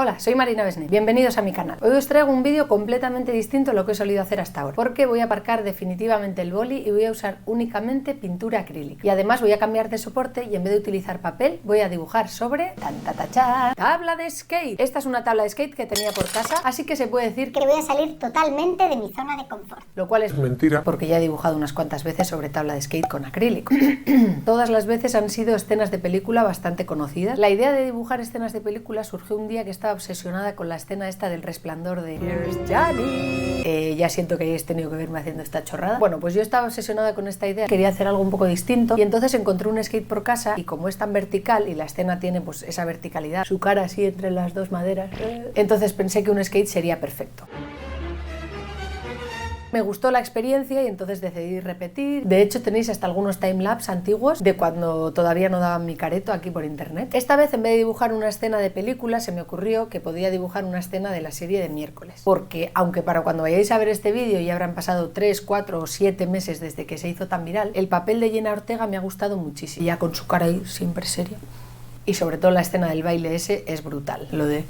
Hola, soy Marina Besné, bienvenidos a mi canal. Hoy os traigo un vídeo completamente distinto a lo que he solido hacer hasta ahora, porque voy a aparcar definitivamente el boli y voy a usar únicamente pintura acrílica. Y además voy a cambiar de soporte y en vez de utilizar papel, voy a dibujar sobre tabla de skate. Esta es una tabla de skate que tenía por casa, así que se puede decir que voy a salir totalmente de mi zona de confort. Lo cual es mentira, porque ya he dibujado unas cuantas veces sobre tabla de skate con acrílico. Todas las veces han sido escenas de película bastante conocidas. La idea de dibujar escenas de película surgió un día que estaba obsesionada con la escena esta del Resplandor de Here's Johnny. Ya siento que hayáis tenido que verme haciendo esta chorrada. Bueno, pues yo estaba obsesionada con esta idea, quería hacer algo un poco distinto y entonces encontré un skate por casa y como es tan vertical y la escena tiene pues esa verticalidad, su cara así entre las dos maderas, entonces pensé que un skate sería perfecto. Me gustó la experiencia y entonces decidí repetir. De hecho tenéis hasta algunos timelapse antiguos de cuando todavía no daban mi careto aquí por internet. Esta vez en vez de dibujar una escena de película se me ocurrió que podía dibujar una escena de la serie de Miércoles. Porque aunque para cuando vayáis a ver este vídeo ya habrán pasado 3, 4 o 7 meses desde que se hizo tan viral, el papel de Jenna Ortega me ha gustado muchísimo. Ya con su cara ahí siempre seria. Y sobre todo la escena del baile ese es brutal. Lo de...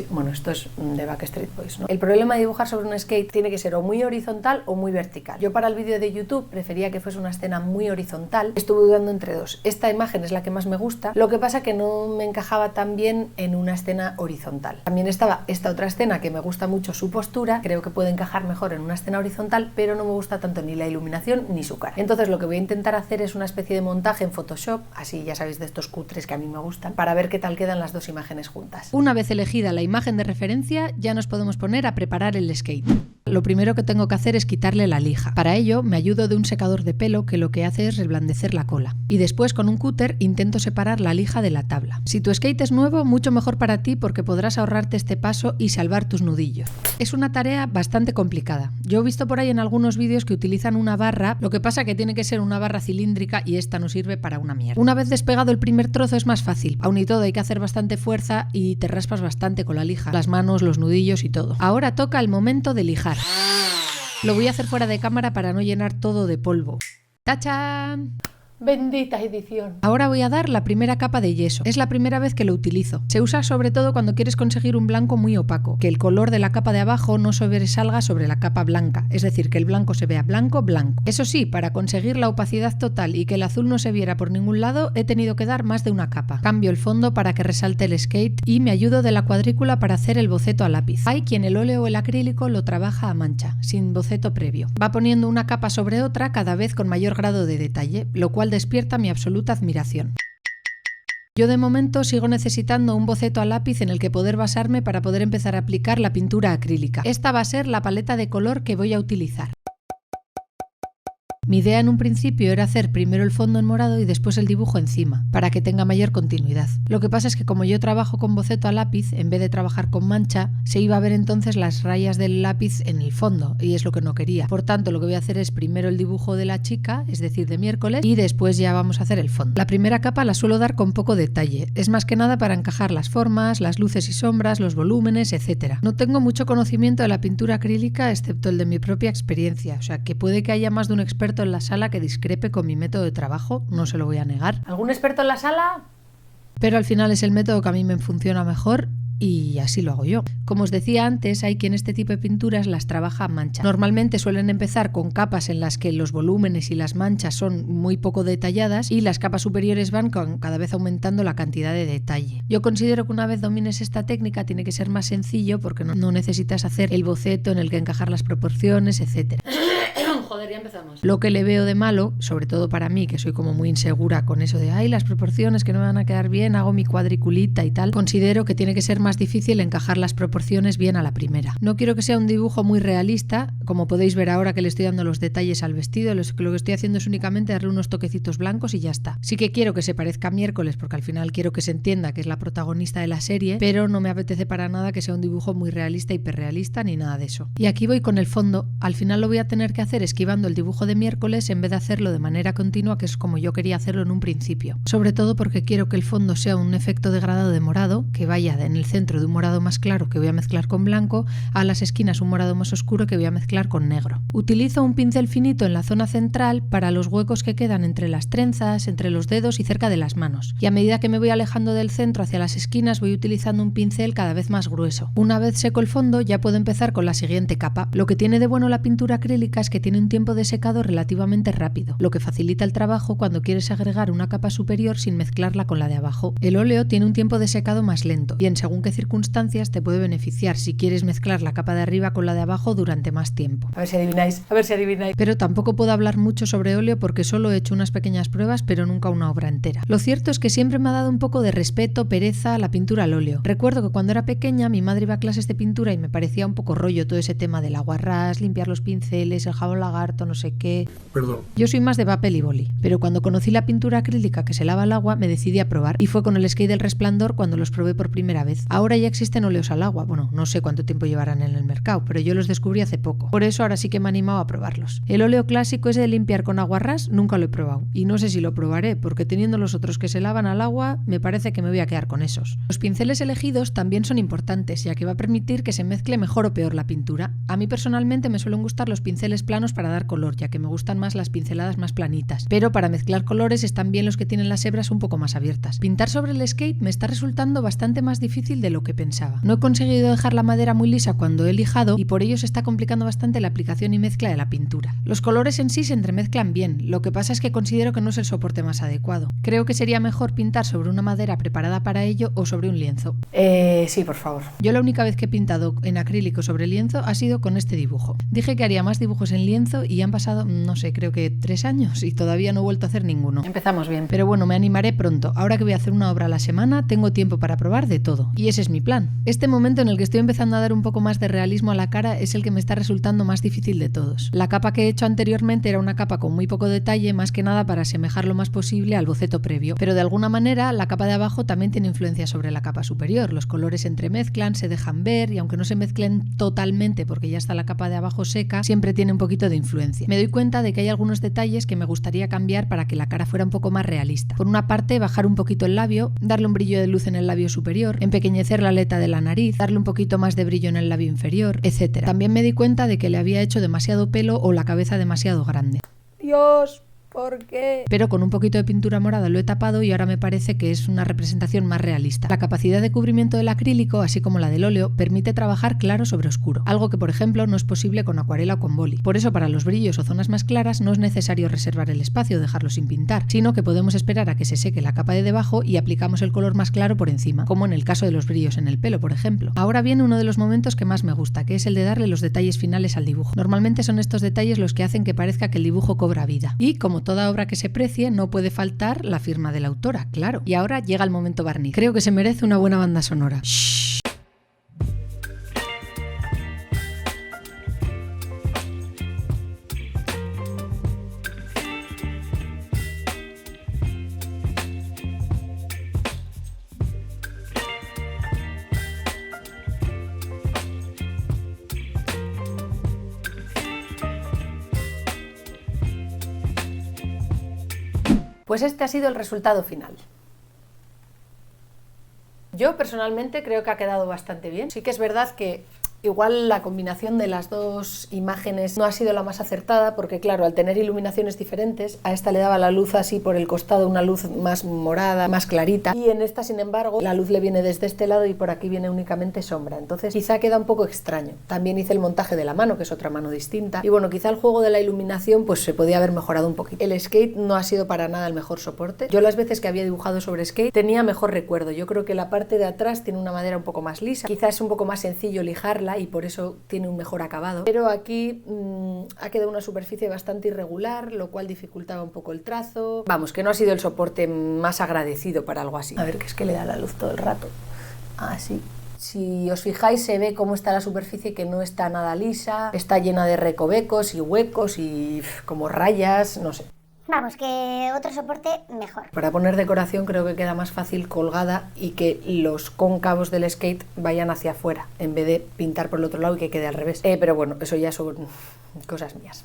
Bueno, esto es de Backstreet Boys, ¿no? El problema de dibujar sobre un skate tiene que ser o muy horizontal o muy vertical. Yo para el vídeo de YouTube prefería que fuese una escena muy horizontal. Estuve dudando entre dos. Esta imagen es la que más me gusta. Lo que pasa que no me encajaba tan bien en una escena horizontal. También estaba esta otra escena que me gusta mucho su postura. Creo que puede encajar mejor en una escena horizontal, pero no me gusta tanto ni la iluminación ni su cara. Entonces lo que voy a intentar hacer es una especie de montaje en Photoshop, así ya sabéis de estos cutres que a mí me gustan, para ver qué tal quedan las dos imágenes juntas. Una vez elegida la imagen de referencia, ya nos podemos poner a preparar el skate. Lo primero que tengo que hacer es quitarle la lija. Para ello me ayudo de un secador de pelo que lo que hace es reblandecer la cola. Y después con un cúter intento separar la lija de la tabla. Si tu skate es nuevo, mucho mejor para ti porque podrás ahorrarte este paso y salvar tus nudillos. Es una tarea bastante complicada. Yo he visto por ahí en algunos vídeos que utilizan una barra, lo que pasa que tiene que ser una barra cilíndrica y esta no sirve para una mierda. Una vez despegado el primer trozo es más fácil. Aún y todo hay que hacer bastante fuerza y te raspas bastante con la lija, las manos, los nudillos y todo. Ahora toca el momento de lijar. Lo voy a hacer fuera de cámara para no llenar todo de polvo. ¡Tachán! Bendita edición. Ahora voy a dar la primera capa de yeso. Es la primera vez que lo utilizo. Se usa sobre todo cuando quieres conseguir un blanco muy opaco, que el color de la capa de abajo no sobresalga sobre la capa blanca, es decir, que el blanco se vea blanco. Eso sí, para conseguir la opacidad total y que el azul no se viera por ningún lado, he tenido que dar más de una capa. Cambio el fondo para que resalte el skate y me ayudo de la cuadrícula para hacer el boceto a lápiz. Hay quien el óleo o el acrílico lo trabaja a mancha, sin boceto previo. Va poniendo una capa sobre otra cada vez con mayor grado de detalle, lo cual despierta mi absoluta admiración. Yo de momento sigo necesitando un boceto a lápiz en el que poder basarme para poder empezar a aplicar la pintura acrílica. Esta va a ser la paleta de color que voy a utilizar. Mi idea en un principio era hacer primero el fondo en morado y después el dibujo encima, para que tenga mayor continuidad. Lo que pasa es que como yo trabajo con boceto a lápiz, en vez de trabajar con mancha, se iba a ver entonces las rayas del lápiz en el fondo, y es lo que no quería. Por tanto, lo que voy a hacer es primero el dibujo de la chica, es decir, de Miércoles, y después ya vamos a hacer el fondo. La primera capa la suelo dar con poco detalle, es más que nada para encajar las formas, las luces y sombras, los volúmenes, etc. No tengo mucho conocimiento de la pintura acrílica, excepto el de mi propia experiencia, o sea que puede que haya más de un experto en la sala que discrepe con mi método de trabajo, no se lo voy a negar. ¿Algún experto en la sala? Pero al final es el método que a mí me funciona mejor y así lo hago yo. Como os decía antes, hay quien este tipo de pinturas las trabaja a mancha. Normalmente suelen empezar con capas en las que los volúmenes y las manchas son muy poco detalladas y las capas superiores van cada vez aumentando la cantidad de detalle. Yo considero que una vez domines esta técnica tiene que ser más sencillo porque no necesitas hacer el boceto en el que encajar las proporciones, etc. Joder, ya empezamos. Lo que le veo de malo, sobre todo para mí, que soy como muy insegura con eso de ay, las proporciones que no me van a quedar bien, hago mi cuadriculita y tal, considero que tiene que ser más difícil encajar las proporciones bien a la primera. No quiero que sea un dibujo muy realista, como podéis ver ahora que le estoy dando los detalles al vestido, lo que estoy haciendo es únicamente darle unos toquecitos blancos y ya está. Sí que quiero que se parezca a Miércoles, porque al final quiero que se entienda que es la protagonista de la serie, pero no me apetece para nada que sea un dibujo muy realista, hiperrealista, ni nada de eso. Y aquí voy con el fondo. Al final lo voy a tener que hacer es esquivando el dibujo de miércoles en vez de hacerlo de manera continua, que es como yo quería hacerlo en un principio. Sobre todo porque quiero que el fondo sea un efecto degradado de morado, que vaya en el centro de un morado más claro que voy a mezclar con blanco, a las esquinas un morado más oscuro que voy a mezclar con negro. Utilizo un pincel finito en la zona central para los huecos que quedan entre las trenzas, entre los dedos y cerca de las manos. Y a medida que me voy alejando del centro hacia las esquinas voy utilizando un pincel cada vez más grueso. Una vez seco el fondo ya puedo empezar con la siguiente capa. Lo que tiene de bueno la pintura acrílica es que tiene un tiempo de secado relativamente rápido, lo que facilita el trabajo cuando quieres agregar una capa superior sin mezclarla con la de abajo. El óleo tiene un tiempo de secado más lento y en según qué circunstancias te puede beneficiar si quieres mezclar la capa de arriba con la de abajo durante más tiempo. A ver si adivináis, a ver si adivináis. Pero tampoco puedo hablar mucho sobre óleo porque solo he hecho unas pequeñas pruebas, pero nunca una obra entera. Lo cierto es que siempre me ha dado un poco de respeto, pereza la pintura al óleo. Recuerdo que cuando era pequeña mi madre iba a clases de pintura y me parecía un poco rollo todo ese tema del aguarrás, limpiar los pinceles, el jabón lagarto, no sé qué. Perdón. Yo soy más de papel y boli, pero cuando conocí la pintura acrílica que se lava al agua me decidí a probar y fue con el skate del Resplandor cuando los probé por primera vez. Ahora ya existen óleos al agua, bueno, no sé cuánto tiempo llevarán en el mercado, pero yo los descubrí hace poco. Por eso ahora sí que me he animado a probarlos. El óleo clásico ese de limpiar con aguarrás nunca lo he probado y no sé si lo probaré porque teniendo los otros que se lavan al agua me parece que me voy a quedar con esos. Los pinceles elegidos también son importantes ya que va a permitir que se mezcle mejor o peor la pintura. A mí personalmente me suelen gustar los pinceles planos para dar color, ya que me gustan más las pinceladas más planitas, pero para mezclar colores están bien los que tienen las hebras un poco más abiertas. Pintar sobre el skate me está resultando bastante más difícil de lo que pensaba. No he conseguido dejar la madera muy lisa cuando he lijado y por ello se está complicando bastante la aplicación y mezcla de la pintura. Los colores en sí se entremezclan bien, lo que pasa es que considero que no es el soporte más adecuado. Creo que sería mejor pintar sobre una madera preparada para ello o sobre un lienzo. Sí, por favor. Yo la única vez que he pintado en acrílico sobre lienzo ha sido con este dibujo. Dije que haría más dibujos en lienzo y han pasado, no sé, creo que 3 años y todavía no he vuelto a hacer ninguno. Empezamos bien. Pero bueno, me animaré pronto. Ahora que voy a hacer una obra a la semana, tengo tiempo para probar de todo. Y ese es mi plan. Este momento en el que estoy empezando a dar un poco más de realismo a la cara es el que me está resultando más difícil de todos. La capa que he hecho anteriormente era una capa con muy poco detalle, más que nada para asemejar lo más posible al boceto previo. Pero de alguna manera, la capa de abajo también tiene influencia sobre la capa superior. Los colores se entremezclan, se dejan ver y aunque no se mezclen totalmente porque ya está la capa de abajo seca, siempre tiene un poquito de influencia. Me doy cuenta de que hay algunos detalles que me gustaría cambiar para que la cara fuera un poco más realista. Por una parte, bajar un poquito el labio, darle un brillo de luz en el labio superior, empequeñecer la aleta de la nariz, darle un poquito más de brillo en el labio inferior, etc. También me di cuenta de que le había hecho demasiado pelo o la cabeza demasiado grande. Dios, ¿por qué? Pero con un poquito de pintura morada lo he tapado y ahora me parece que es una representación más realista. La capacidad de cubrimiento del acrílico, así como la del óleo, permite trabajar claro sobre oscuro, algo que por ejemplo no es posible con acuarela o con boli. Por eso para los brillos o zonas más claras no es necesario reservar el espacio o dejarlo sin pintar, sino que podemos esperar a que se seque la capa de debajo y aplicamos el color más claro por encima, como en el caso de los brillos en el pelo, por ejemplo. Ahora viene uno de los momentos que más me gusta, que es el de darle los detalles finales al dibujo. Normalmente son estos detalles los que hacen que parezca que el dibujo cobra vida. Y como toda obra que se precie, no puede faltar la firma de la autora, claro. Y ahora llega el momento barniz. Creo que se merece una buena banda sonora. ¡Shh! Pues este ha sido el resultado final. Yo personalmente creo que ha quedado bastante bien. Sí que es verdad que igual la combinación de las dos imágenes no ha sido la más acertada porque claro, al tener iluminaciones diferentes, a esta le daba la luz así por el costado, una luz más morada, más clarita, y en esta sin embargo la luz le viene desde este lado y por aquí viene únicamente sombra, entonces quizá queda un poco extraño. También hice el montaje de la mano, que es otra mano distinta, y bueno, quizá el juego de la iluminación pues se podía haber mejorado un poquito. El skate no ha sido para nada el mejor soporte. Yo las veces que había dibujado sobre skate tenía mejor recuerdo. Yo creo que la parte de atrás tiene una madera un poco más lisa, quizá es un poco más sencillo lijarla y por eso tiene un mejor acabado, pero aquí ha quedado una superficie bastante irregular, lo cual dificultaba un poco el trazo. Vamos, que no ha sido el soporte más agradecido para algo así. A ver, que es que le da la luz todo el rato. Así. Si os fijáis se ve cómo está la superficie, que no está nada lisa, está llena de recovecos y huecos y como rayas, no sé. Vamos, que otro soporte mejor. Para poner decoración creo que queda más fácil colgada y que los cóncavos del skate vayan hacia afuera en vez de pintar por el otro lado y que quede al revés. Pero bueno, eso ya son cosas mías.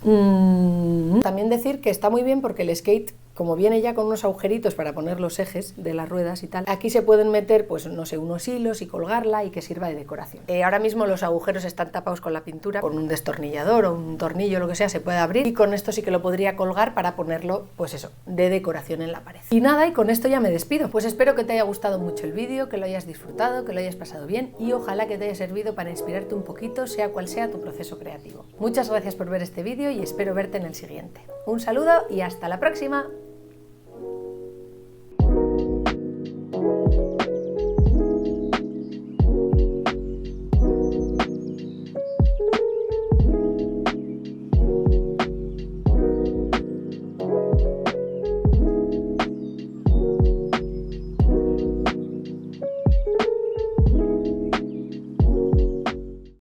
También decir que está muy bien porque el skate, como viene ya con unos agujeritos para poner los ejes de las ruedas y tal, aquí se pueden meter, pues no sé, unos hilos y colgarla y que sirva de decoración. Ahora mismo los agujeros están tapados con la pintura, con un destornillador o un tornillo, lo que sea, se puede abrir, y con esto sí que lo podría colgar para ponerlo, pues eso, de decoración en la pared. Y nada, y con esto ya me despido. Pues espero que te haya gustado mucho el vídeo, que lo hayas disfrutado, que lo hayas pasado bien y ojalá que te haya servido para inspirarte un poquito, sea cual sea tu proceso creativo. Muchas gracias por ver este vídeo y espero verte en el siguiente. Un saludo y hasta la próxima.